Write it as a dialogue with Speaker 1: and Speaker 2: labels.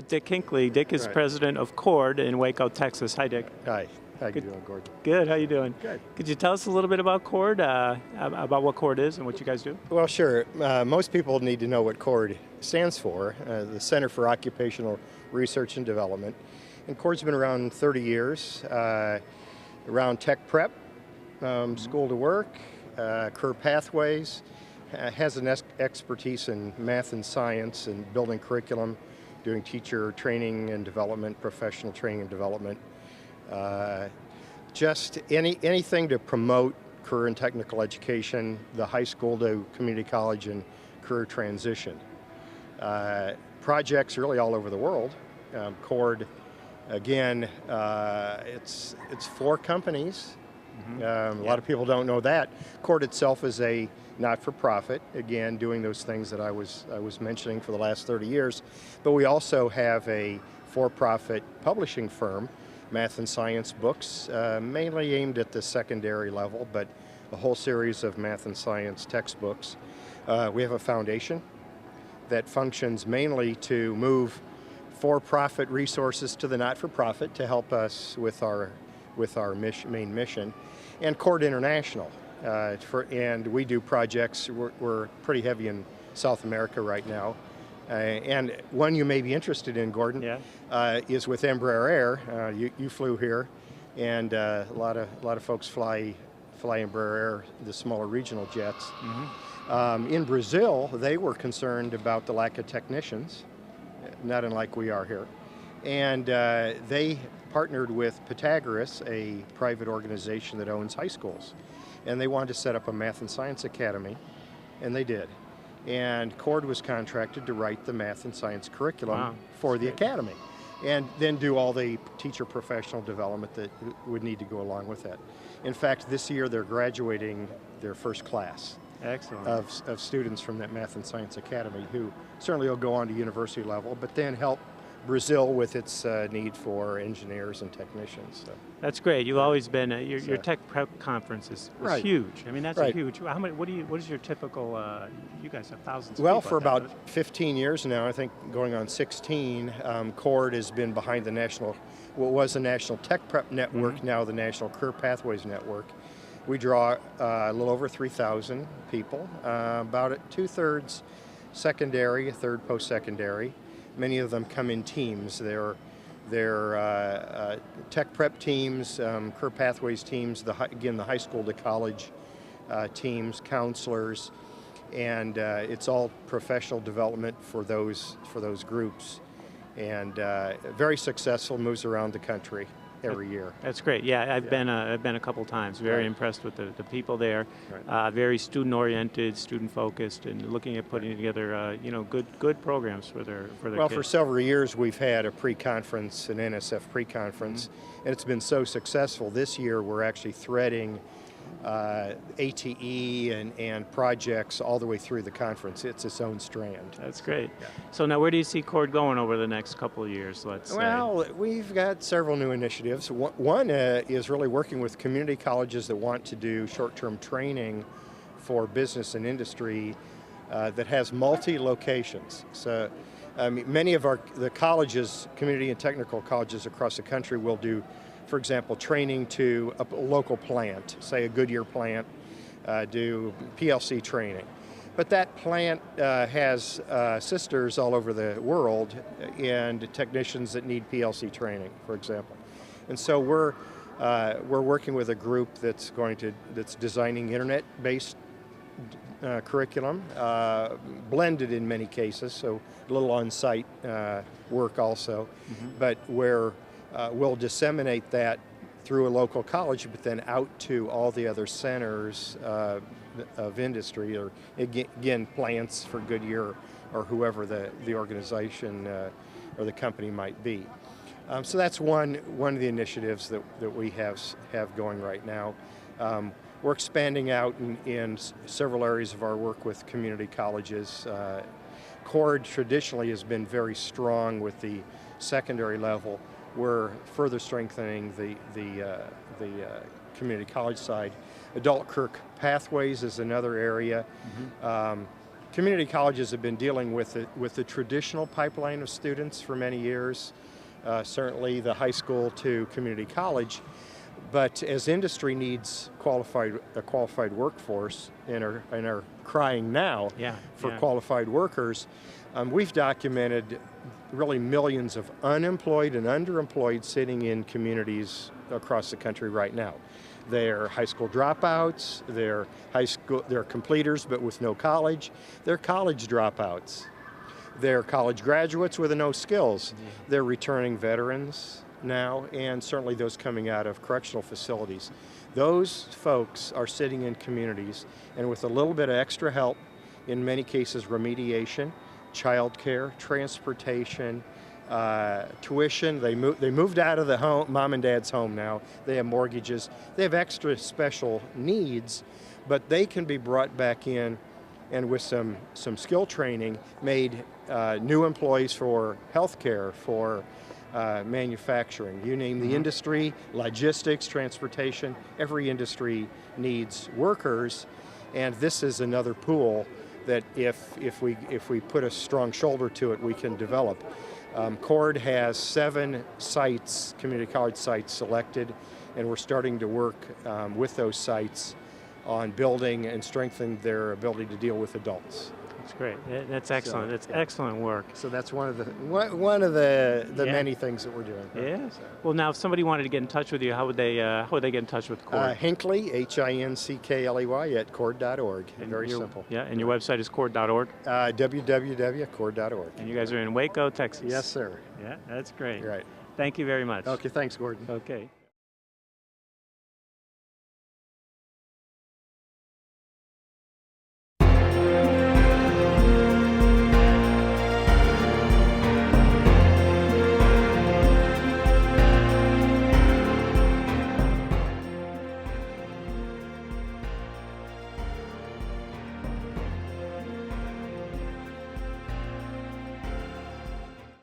Speaker 1: Dick Hinckley. Dick is president of CORD in Waco, Texas. Hi, Dick.
Speaker 2: Hi. How you doing, Gordon?
Speaker 1: Good. How you doing?
Speaker 2: Good.
Speaker 1: Could you tell us a little bit about CORD, about what CORD is and what you guys do?
Speaker 2: Well, sure. Most people need to know what CORD stands for, the Center for Occupational Research and Development. And CORD's been around 30 years, around tech prep, school to work, career pathways, has an expertise in math and science and building curriculum, doing teacher training and development, professional training and development. Just anything to promote career and technical education, the high school to community college and career transition. Projects really all over the world. CORD, again, it's 4 companies. A lot of people don't know that. CORD itself is a not-for-profit, again, doing those things that I was mentioning for the last 30 years. But we also have a for-profit publishing firm, math and science books, mainly aimed at the secondary level, but a whole series of math and science textbooks. We have a foundation that functions mainly to move for-profit resources to the not-for-profit to help us with our main mission, and CORD International. And we do projects. We're pretty heavy in South America right now. And one you may be interested in, Gordon, is with Embraer Air. You flew here, and a lot of folks fly Embraer Air, the smaller regional jets. In Brazil, they were concerned about the lack of technicians, not unlike we are here. And they partnered with Pythagoras, a private organization that owns high schools. And they wanted to set up a math and science academy, and they did. And CORD was contracted to write the math and science curriculum for the academy, and then do all the teacher professional development that would need to go along with that. In fact, this year they're graduating their first class.
Speaker 1: Excellent.
Speaker 2: Of students from that math and science academy who certainly will go on to university level, but then help Brazil with its need for engineers and technicians. So.
Speaker 1: That's great. You've always been your tech prep conference is huge. I mean, that's a huge. How many? What is your typical? You guys have thousands.
Speaker 2: Well,
Speaker 1: of people
Speaker 2: for about 15 years now, I think going on 16, CORD has been behind the what was the National Tech Prep Network, now the National Career Pathways Network. We draw a little over 3,000 people, about 2/3 secondary, 1/3 post-secondary. Many of them come in teams. They're tech prep teams, career pathways teams, again, the high school to college teams, counselors, and it's all professional development for those groups. And very successful, moves around the country every year. That's
Speaker 1: great. Yeah, I've been a couple times. Very impressed with the people there. Very student-oriented, student-focused, and looking at putting together good programs for their
Speaker 2: Well,
Speaker 1: kids.
Speaker 2: for several years we've had a pre-conference, an NSF pre-conference, and it's been so successful. This year we're actually threading ATE and projects all the way through the conference. It's its own strand.
Speaker 1: That's great. So now where do you see CORD going over the next couple of years, let's say?
Speaker 2: Well, we've got several new initiatives. One is really working with community colleges that want to do short-term training for business and industry that has multi-locations. So many of the colleges, community and technical colleges across the country will do, for example, training to a local plant, say a Goodyear plant, do PLC training. But that plant has sisters all over the world and technicians that need PLC training, for example. And so we're working with a group that's designing internet-based curriculum, blended in many cases, so a little on-site work also, but where we'll disseminate that through a local college, but then out to all the other centers of industry, or again, plants for Goodyear or whoever the organization or the company might be. So that's one of the initiatives that we have going right now. We're expanding out in several areas of our work with community colleges. CORD traditionally has been very strong with the secondary level. We're further strengthening the community college side. Adult career pathways is another area. community colleges have been dealing with the traditional pipeline of students for many years, certainly the high school to community college. But as industry needs a qualified workforce and are crying now for qualified workers, we've documented really millions of unemployed and underemployed sitting in communities across the country right now. They're high school dropouts, they're completers but with no college, they're college dropouts, they're college graduates with no skills, they're returning veterans now, and certainly those coming out of correctional facilities. Those folks are sitting in communities, and with a little bit of extra help, in many cases remediation, childcare, transportation, tuition. They moved out of the home, mom and dad's home now. They have mortgages. They have extra special needs, but they can be brought back in and with some skill training made new employees for healthcare, for manufacturing. You name the industry, logistics, transportation, every industry needs workers, and this is another pool that if we put a strong shoulder to it, we can develop. CORD has 7 sites, community college sites selected, and we're starting to work with those sites on building and strengthening their ability to deal with adults.
Speaker 1: That's great. That's excellent. That's excellent work.
Speaker 2: So that's one of the many things that we're doing.
Speaker 1: Yeah. Well, now, if somebody wanted to get in touch with you, how would they get in touch with CORD?
Speaker 2: Hinckley, Hinkley at cord.org. Very simple.
Speaker 1: Yeah, and your website is cord.org?
Speaker 2: www.cord.org.
Speaker 1: And you guys are in Waco, Texas?
Speaker 2: Yes, sir.
Speaker 1: Yeah, that's great.
Speaker 2: Right.
Speaker 1: Thank you very much.
Speaker 2: Okay, thanks, Gordon.
Speaker 1: Okay.